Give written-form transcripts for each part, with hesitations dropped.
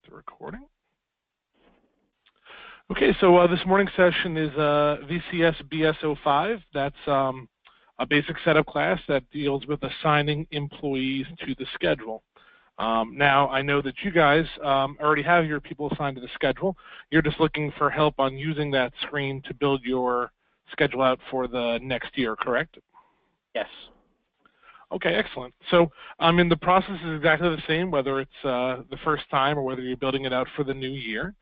The recording. Okay, so this morning's session is VCSBS 05. That's a basic setup class that deals with assigning employees to the schedule. Now, I know that you guys already have your people assigned to the schedule. You're just looking for help on using that screen to build your schedule out for the next year, correct? Yes. Okay, excellent. So the process is exactly the same, whether it's the first time or whether you're building it out for the new year.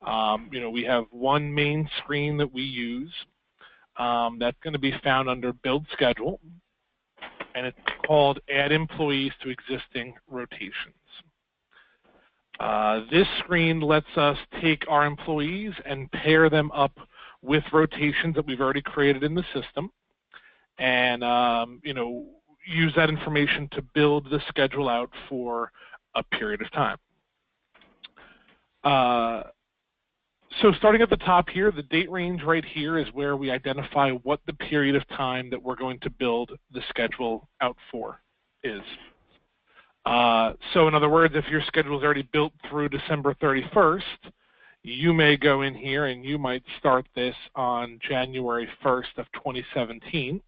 We have one main screen that we use that's going to be found under Build Schedule, and it's called Add Employees to Existing Rotations. This screen lets us take our employees and pair them up with rotations that we've already created in the system, and use that information to build the schedule out for a period of time. So starting at the top here, the date range right here is where we identify what the period of time that we're going to build the schedule out for is. So in other words, if your schedule is already built through December 31st, you may go in here and you might start this on January 1st of 2017.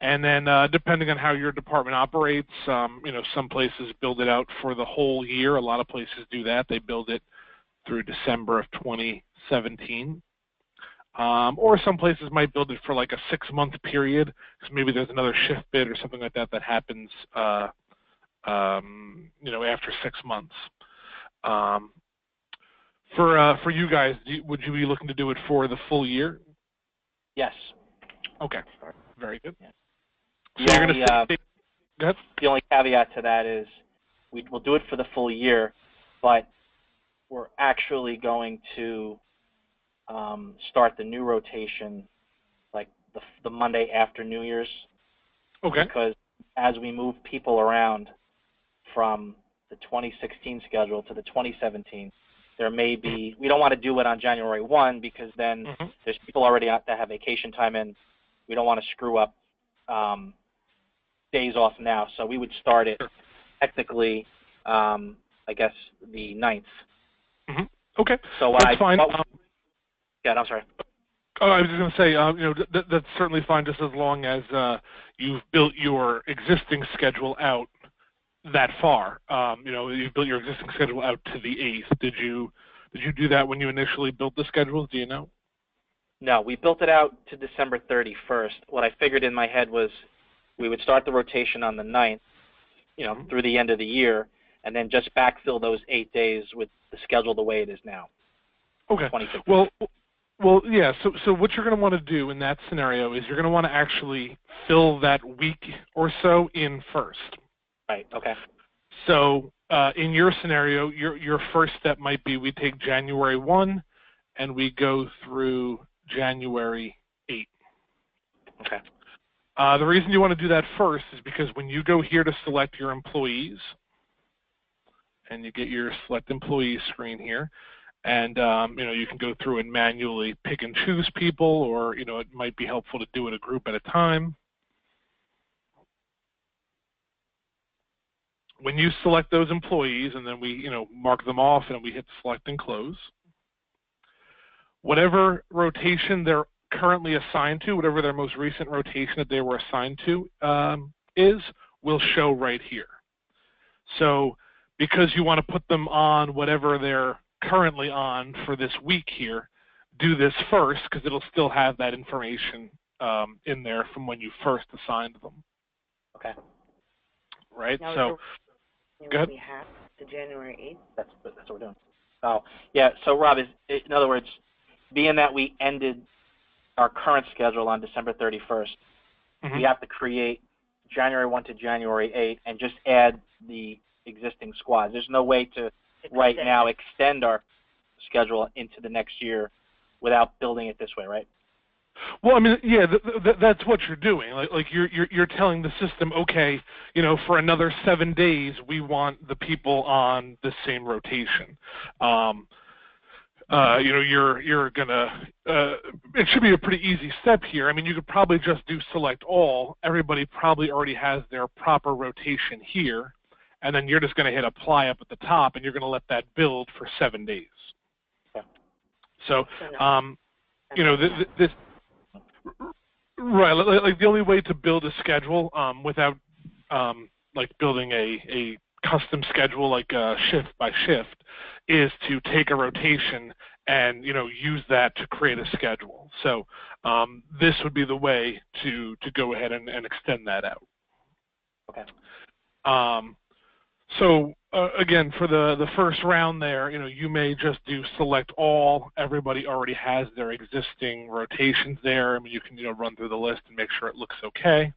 And then depending on how your department operates, some places build it out for the whole year. A lot of places do that. They build it through December of 2017. Or some places might build it for like a 6-month period, because maybe there's another shift bid or something like that that happens after 6 months. For you guys, would you be looking to do it for the full year? Yes. Okay, very good. Yeah. The only caveat to that is we'll do it for the full year, but we're actually going to start the new rotation like the Monday after New Year's. Okay. Because as we move people around from the 2016 schedule to the 2017, there may be, we don't want to do it on January 1 because then there's people already out that have vacation time in. We don't want to screw up days off now, so we would start it technically, I guess, the 9th. Okay, so that's fine. Yeah, I'm sorry. Oh, I was just going to say, that's certainly fine, just as long as you've built your existing schedule out that far. You've built your existing schedule out to the 8th. Did you do that when you initially built the schedules? Do you know? No, we built it out to December 31st. What I figured in my head was we would start the rotation on the 9th, through the end of the year, and then just backfill those 8 days with the schedule the way it is now. Okay. Well, yeah. So what you're going to want to do in that scenario is you're going to want to actually fill that week or so in first. Right. Okay. So in your scenario, your first step might be we take January 1 and we go through January 8. Okay. The reason you want to do that first is because when you go here to select your employees, and you get your select employees screen here, and you can go through and manually pick and choose people, or it might be helpful to do it a group at a time. When you select those employees, and then we mark them off, and we hit select and close, whatever rotation they're currently assigned to, whatever their most recent rotation that they were assigned to will show right here. So because you want to put them on whatever they're currently on for this week here, do this first because it'll still have that information in there from when you first assigned them. Okay. Right? Now so go ahead. We have the January 8th. That's what we're doing. Oh, yeah. So Rob, in other words, being that we ended our current schedule on December 31st, we have to create January 1 to January 8 and just add the existing squads. There's no way to right now extend our schedule into the next year without building it this way, right? Well, yeah, that's what you're doing. Like you're telling the system, okay, for another 7 days, we want the people on the same rotation. You're gonna. It should be a pretty easy step here. You could probably just do select all. Everybody probably already has their proper rotation here, and then you're just going to hit apply up at the top, and you're going to let that build for 7 days. Okay. So, this right, like the only way to build a schedule without like building a custom schedule like shift by shift is to take a rotation and use that to create a schedule. So this would be the way to go ahead and extend that out. Okay. So again, for the first round there, you may just do select all. Everybody already has their existing rotations there. I mean, you can run through the list and make sure it looks okay.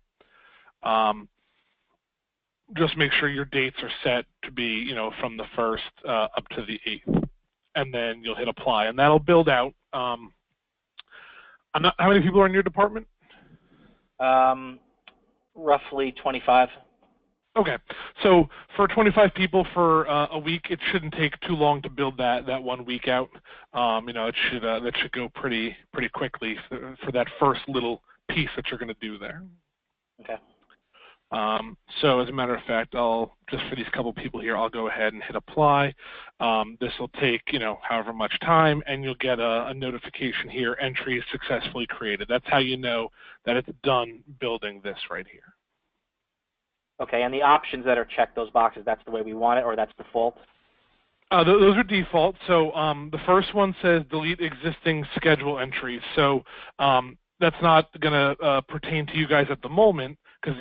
Just make sure your dates are set to be from the 1st up to the 8th, and then you'll hit apply, and that'll build out. How many people are in your department? Roughly 25. Okay, so for 25 people for a week, it shouldn't take too long to build that 1 week out. It should that should go pretty quickly for that first little piece that you're going to do there. Okay. So as a matter of fact, just for these couple people here, I'll go ahead and hit apply. This will take however much time, and you'll get a notification here: entry successfully created. That's how you know that it's done building this right here. Okay, and the options that are checked, those boxes, that's the way we want it, or that's default? Those are default. So the first one says delete existing schedule entries. So that's not going to pertain to you guys at the moment because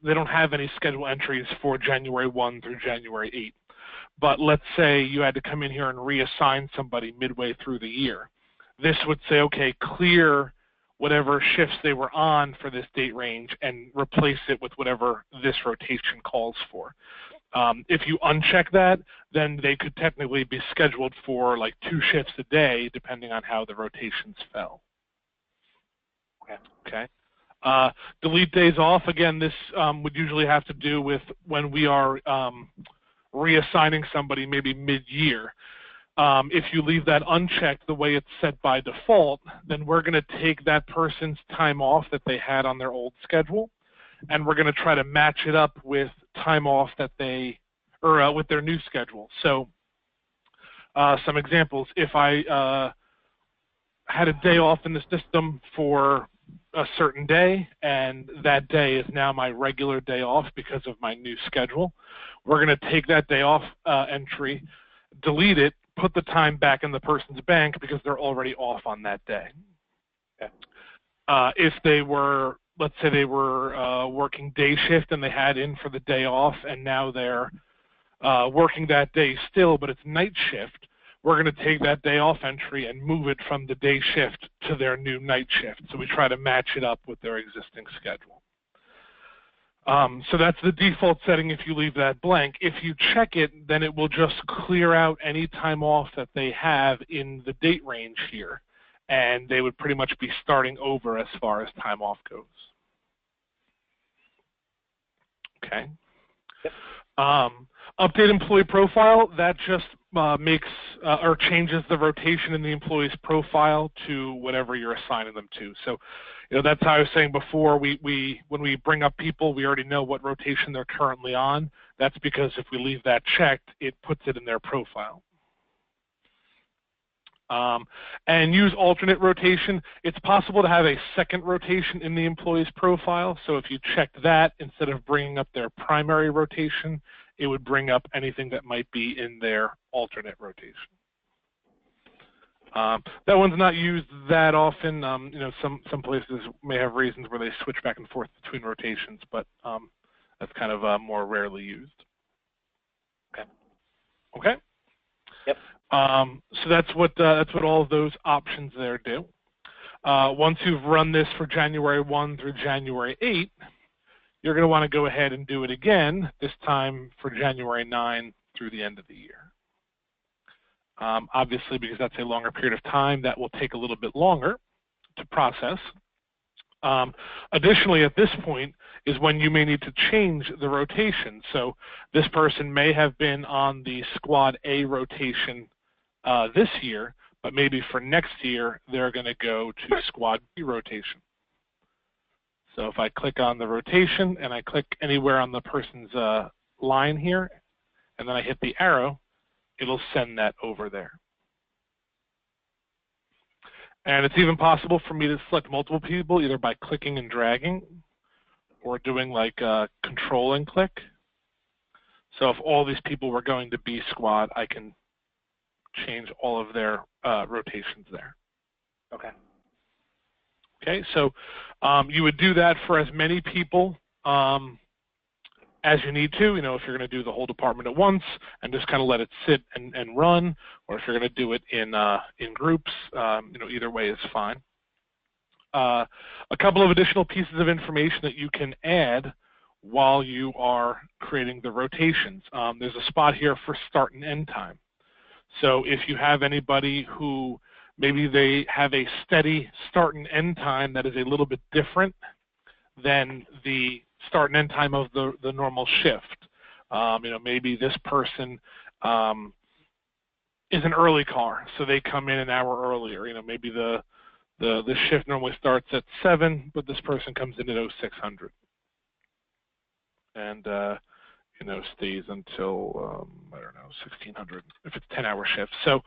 they don't have any schedule entries for January 1 through January 8. But let's say you had to come in here and reassign somebody midway through the year. This would say, okay, clear whatever shifts they were on for this date range and replace it with whatever this rotation calls for. If you uncheck that, then they could technically be scheduled for like 2 shifts a day, depending on how the rotations fell. Okay. Delete days off. Again, this would usually have to do with when we are reassigning somebody maybe mid-year. If you leave that unchecked the way it's set by default, then we're going to take that person's time off that they had on their old schedule, and we're going to try to match it up with time off that with their new schedule. So some examples: if I had a day off in the system for a certain day, and that day is now my regular day off because of my new schedule, we're going to take that day off entry, delete it, put the time back in the person's bank because they're already off on that day. Okay. If they were, let's say they were working day shift and they had in for the day off and now they're working that day still, but it's night shift, we're going to take that day off entry and move it from the day shift to their new night shift. So we try to match it up with their existing schedule. So that's the default setting if you leave that blank. If you check it, then it will just clear out any time off that they have in the date range here, and they would pretty much be starting over as far as time off goes. Okay. Yep. Update employee profile, that just makes or changes the rotation in the employee's profile to whatever you're assigning them to. So, that's how I was saying before, when we bring up people, we already know what rotation they're currently on. That's because if we leave that checked, it puts it in their profile. And use alternate rotation. It's possible to have a second rotation in the employee's profile. So if you checked that, instead of bringing up their primary rotation, it would bring up anything that might be in their alternate rotation. That one's not used that often. Some places may have reasons where they switch back and forth between rotations, but that's kind of more rarely used. Okay. Okay. Yep. So that's what all of those options there do. Once you've run this for January 1 through January 8, you're going to want to go ahead and do it again, this time for January 9 through the end of the year. Obviously, because that's a longer period of time, that will take a little bit longer to process. Additionally, at this point is when you may need to change the rotation. So this person may have been on the Squad A rotation this year, but maybe for next year, they're going to go to Squad B rotation. So if I click on the rotation and I click anywhere on the person's line here and then I hit the arrow, it'll send that over there. And it's even possible for me to select multiple people either by clicking and dragging or doing like control and click. So if all these people were going to B squad, I can change all of their rotations there. Okay. Okay, so you would do that for as many people as you need to. You know, if you're going to do the whole department at once and just kind of let it sit and run, or if you're going to do it in groups, you know, either way is fine. A couple of additional pieces of information that you can add while you are creating the rotations. There's a spot here for start and end time. So if you have anybody who maybe they have a steady start and end time that is a little bit different than the start and end time of the normal shift. You know, maybe this person is an early car, so they come in an hour earlier. You know, maybe the shift normally starts at 7, but this person comes in at 0600, and you know, stays until I don't know, 1600 if it's 10-hour shifts. So,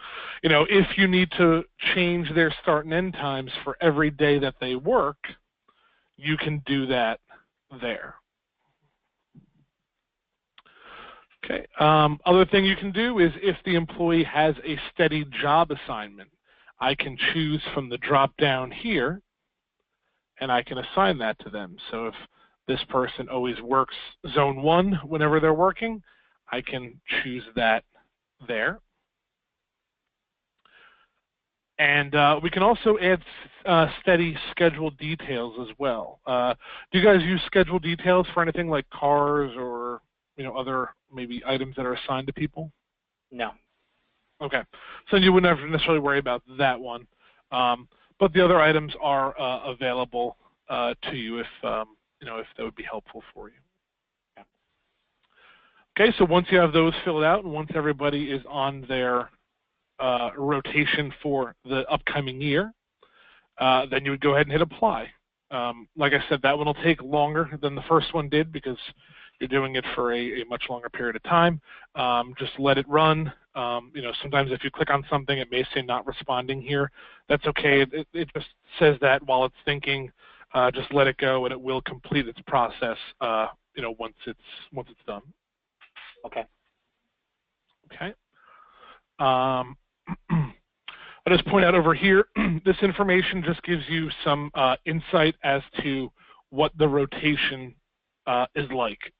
you know, if you need to change their start and end times for every day that they work, you can do that there. Okay. Other thing you can do is if the employee has a steady job assignment, I can choose from the drop down here, and I can assign that to them. So if this person always works zone 1 whenever they're working, I can choose that there. And we can also add steady schedule details as well. Do you guys use schedule details for anything like cars or, you know, other maybe items that are assigned to people? No. Okay, so you wouldn't have to necessarily worry about that one, but the other items are available to you if you know, if that would be helpful for you. Okay, so once you have those filled out and once everybody is on their rotation for the upcoming year, then you would go ahead and hit apply. Like I said, that one will take longer than the first one did because you're doing it for a much longer period of time. Just let it run. You know, sometimes if you click on something, it may say not responding here. That's okay. It just says that while it's thinking. Just let it go, and it will complete its process. You know, once it's done. Okay. Okay. I'll just point out over here. This information just gives you some insight as to what the rotation is like.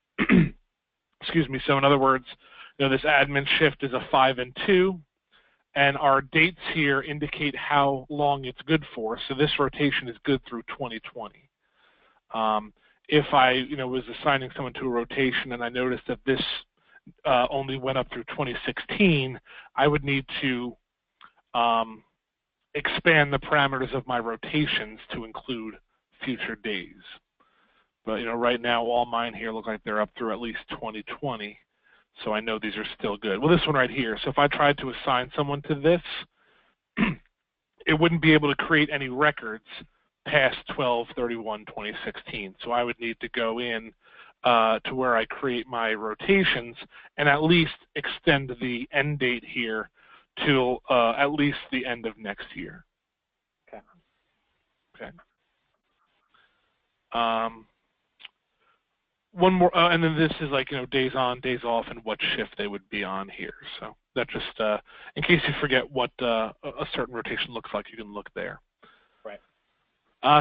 Excuse me. So in other words, you know, this admin shift is a 5 and 2. And our dates here indicate how long it's good for. So this rotation is good through 2020. If I, you know, was assigning someone to a rotation and I noticed that this only went up through 2016, I would need to expand the parameters of my rotations to include future days. But, you know, right now all mine here look like they're up through at least 2020. So I know these are still good. Well, this one right here. So if I tried to assign someone to this, it wouldn't be able to create any records past 12/31/2016. So I would need to go in to where I create my rotations and at least extend the end date here till at least the end of next year. Okay. Okay. One more, and then this is like, you know, days on, days off, and what shift they would be on here. So that just, in case you forget what a certain rotation looks like, you can look there. Right.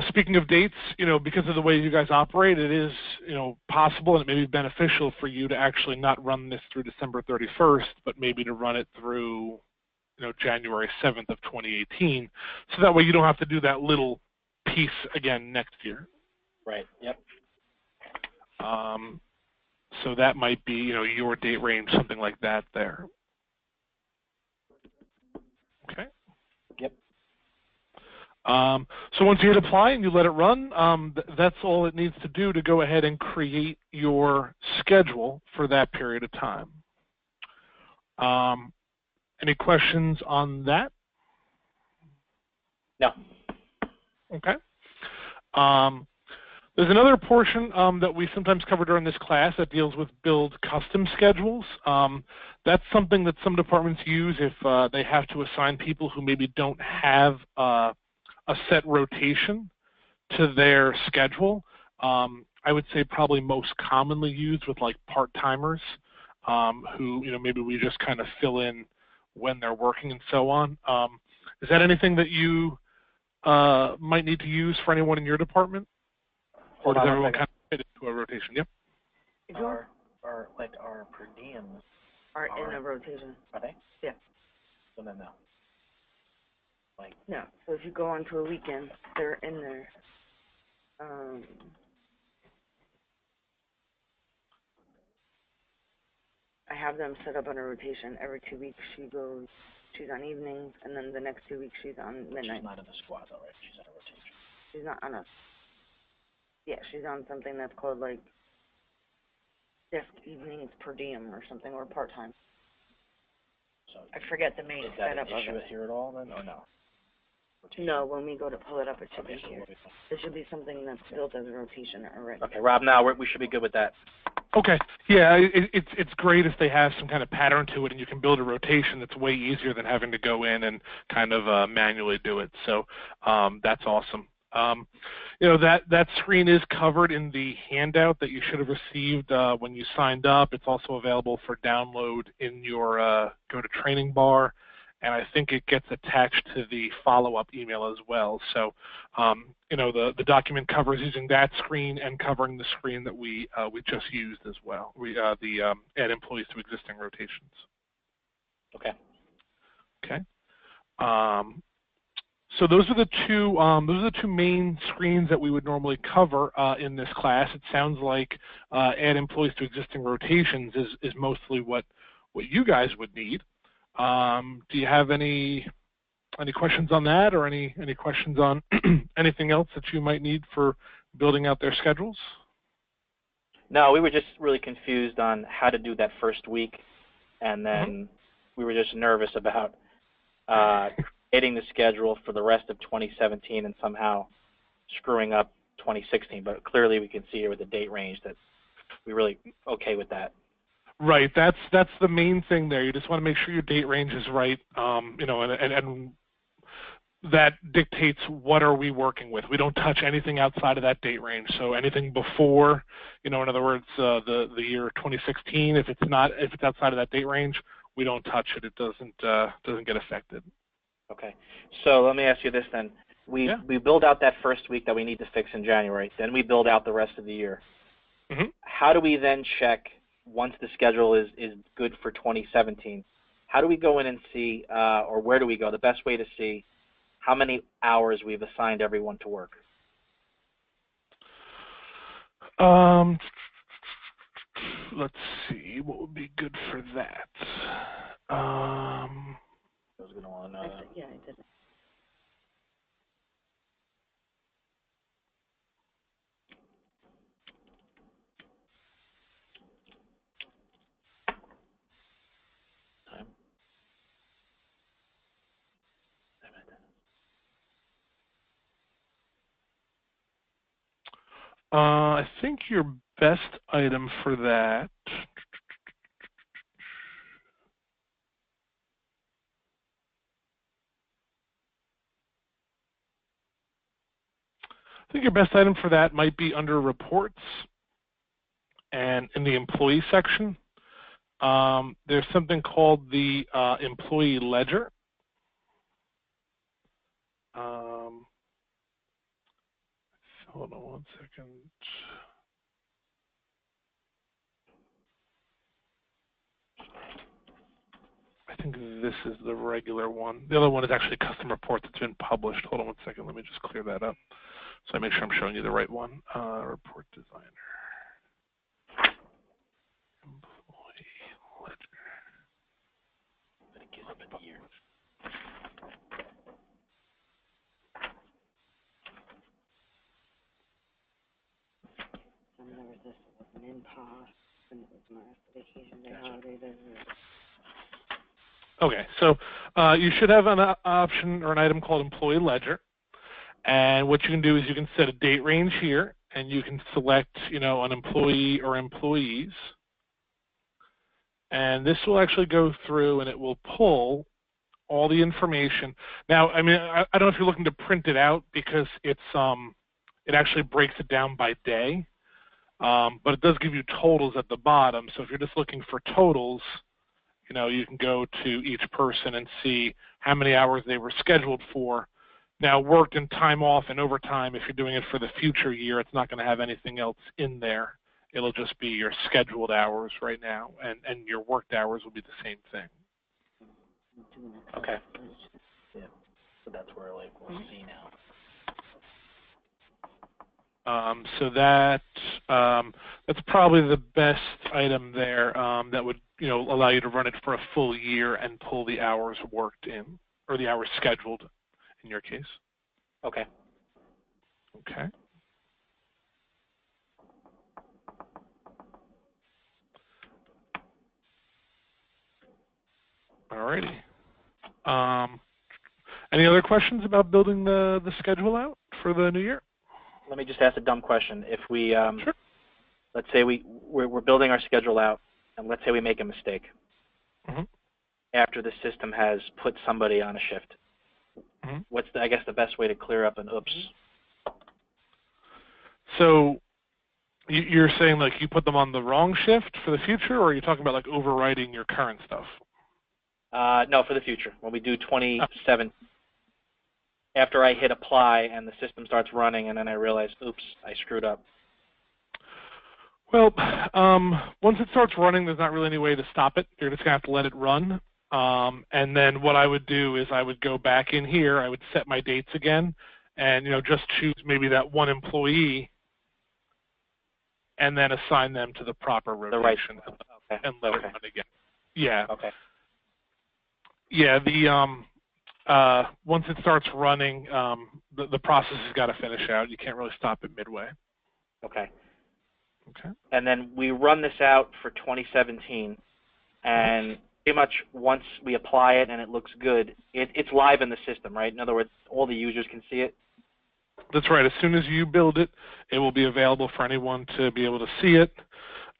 Speaking of dates, you know, because of the way you guys operate, it is, you know, possible and it may be beneficial for you to actually not run this through December 31st, but maybe to run it through, you know, January 7th of 2018. So that way you don't have to do that little piece again next year. Right. Yep. So that might be, you know, your date range, something like that there. Okay. Yep. So once you hit apply and you let it run, that's all it needs to do to go ahead and create your schedule for that period of time. Any questions on that? No. Okay. There's another portion that we sometimes cover during this class that deals with build custom schedules. That's something that some departments use if they have to assign people who maybe don't have a set rotation to their schedule. I would say probably most commonly used with like part-timers who, maybe we just kind of fill in when they're working and so on. Is that anything that you might need to use for anyone in your department? Or does everyone kind of fit into a rotation? Yep. Our per diems are in a rotation. Are they? Yeah. So no. No. So if you go onto a weekend, they're in there. I have them set up on a rotation. Every 2 weeks she's on evenings, and then the next 2 weeks she's on midnight. She's not in the squad though, right? She's on a rotation. She's not on a. Yeah, she's on something that's called like desk evenings per diem or something, or part-time. So I forget the main setup of it. Here at all then, or no? Rotation. No, when we go to pull it up, it should be here. It should be something that's built as a rotation already. Okay, Rob, now we should be good with that. Okay. Yeah, it's great if they have some kind of pattern to it and you can build a rotation. That's way easier than having to go in and kind of manually do it. So that's awesome. That screen is covered in the handout that you should have received when you signed up. It's also available for download in your Go to Training bar, and I think it gets attached to the follow-up email as well. So, the document covers using that screen and covering the screen that we just used as well. The add employees to existing rotations. Okay. Okay. So those are the two main screens that we would normally cover in this class. It sounds like add employees to existing rotations is mostly what you guys would need. Do you have any questions on that, or any questions on anything else that you might need for building out their schedules? No, we were just really confused on how to do that first week, and then we were just nervous about creating the schedule for the rest of 2017 and somehow screwing up 2016. But clearly we can see here with the date range that we're really okay with that. Right. That's the main thing there. You just want to make sure your date range is right, and that dictates what are we working with. We don't touch anything outside of that date range. So anything before, in other words, the year 2016, if it's outside of that date range, we don't touch it. It doesn't get affected. Okay. So let me ask you this then. We build out that first week that we need to fix in January. Then we build out the rest of the year. Mm-hmm. How do we then check once the schedule is good for 2017? How do we go in and see, or where do we go? The best way to see how many hours we've assigned everyone to work. Let's see. What would be good for that? I was going to want to know that. Yeah, I did. I think your best item for that might be under reports and in the employee section. There's something called the employee ledger. Hold on one second. I think this is the regular one. The other one is actually a custom report that's been published. Hold on one second. Let me just clear that up so I make sure I'm showing you the right one. Report designer. Employee ledger. There was this with an impost, and it was my vacation day, holiday day. Okay, so you should have an option or an item called employee ledger. And what you can do is you can set a date range here, and you can select, an employee or employees. And this will actually go through and it will pull all the information. Now, I mean, I don't know if you're looking to print it out because it actually breaks it down by day, but it does give you totals at the bottom. So if you're just looking for totals, you can go to each person and see how many hours they were scheduled for. Now, worked and time off and overtime, if you're doing it for the future year, it's not going to have anything else in there. It'll just be your scheduled hours right now, and your worked hours will be the same thing. Okay. Yeah. So that's where we'll see now. So that's probably the best item there that would allow you to run it for a full year and pull the hours worked in, or the hours scheduled in your case. Okay. Okay. Alrighty. Any other questions about building the schedule out for the new year? Let me just ask a dumb question. If we, Sure. let's say we're building our schedule out, and let's say we make a mistake after the system has put somebody on a shift. What's I guess the best way to clear up an oops? So you're saying like you put them on the wrong shift for the future, or are you talking about like overwriting your current stuff? No, for the future. When we do 27, after I hit apply and the system starts running, and then I realize, oops, I screwed up. Well, once it starts running, there's not really any way to stop it. You're just going to have to let it run. And then what I would do is I would go back in here, I would set my dates again, and just choose maybe that one employee and then assign them to the proper rotation and let it run again. Yeah. Okay. Yeah, once it starts running, the process has got to finish out. You can't really stop it midway. Okay. Okay. And then we run this out for 2017, and pretty much once we apply it and it looks good, it's live in the system, right? In other words, all the users can see it? That's right. As soon as you build it, it will be available for anyone to be able to see it,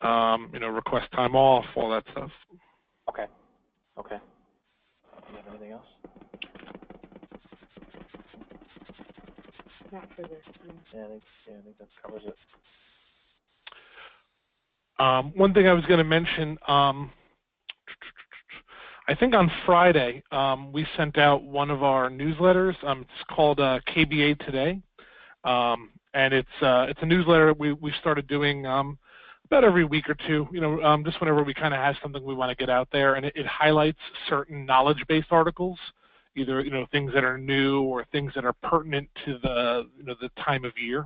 request time off, all that stuff. Okay. Okay. Do you have anything else? Not for this. Yeah, I think that covers it. One thing I was going to mention, I think on Friday we sent out one of our newsletters. It's called KBA Today, and it's a newsletter we started doing about every week or two. Just whenever we kind of have something we want to get out there, and it highlights certain knowledge-based articles, either things that are new or things that are pertinent to the time of year.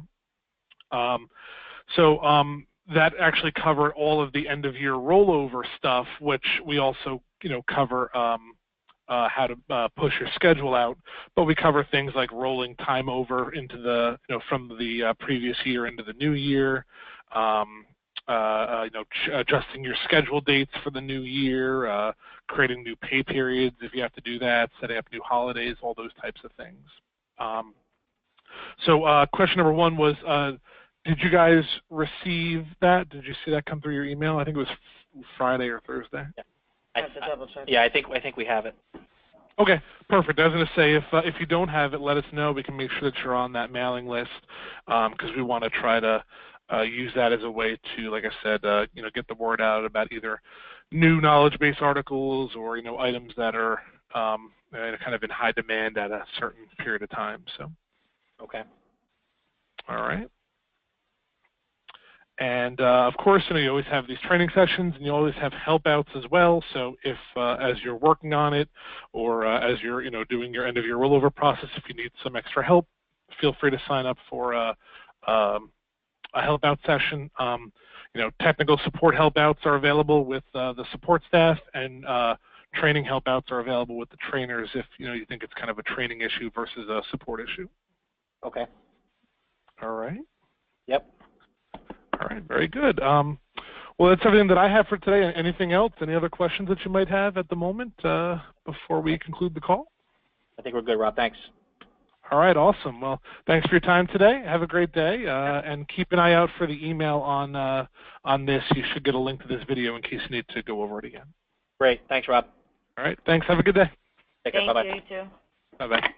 That actually covered all of the end-of-year rollover stuff, which we also, cover how to push your schedule out. But we cover things like rolling time over into the, from the previous year into the new year, adjusting your schedule dates for the new year, creating new pay periods if you have to do that, setting up new holidays, all those types of things. Question number one was, did you guys receive that? Did you see that come through your email? I think it was Friday or Thursday. Yeah. I have to double check. Yeah, I think we have it. Okay, perfect. I was going to say, if you don't have it, let us know. We can make sure that you're on that mailing list because we want to try to use that as a way to, like I said, get the word out about either new knowledge-based articles or items that are kind of in high demand at a certain period of time. So. Okay. All right. And of course, you always have these training sessions, and you always have help outs as well. So if, as you're working on it, or as you're, doing your end of your rollover process, if you need some extra help, feel free to sign up for a help out session. Technical support help outs are available with the support staff, and training help outs are available with the trainers if you think it's kind of a training issue versus a support issue. Okay. All right. Yep. All right, very good. Well, that's everything that I have for today. Anything else? Any other questions that you might have at the moment before we conclude the call? I think we're good, Rob. Thanks. All right, awesome. Well, thanks for your time today. Have a great day, and keep an eye out for the email on this. You should get a link to this video in case you need to go over it again. Great. Thanks, Rob. All right, thanks. Have a good day. Take care. Thank Bye-bye. you, you too. Bye-bye.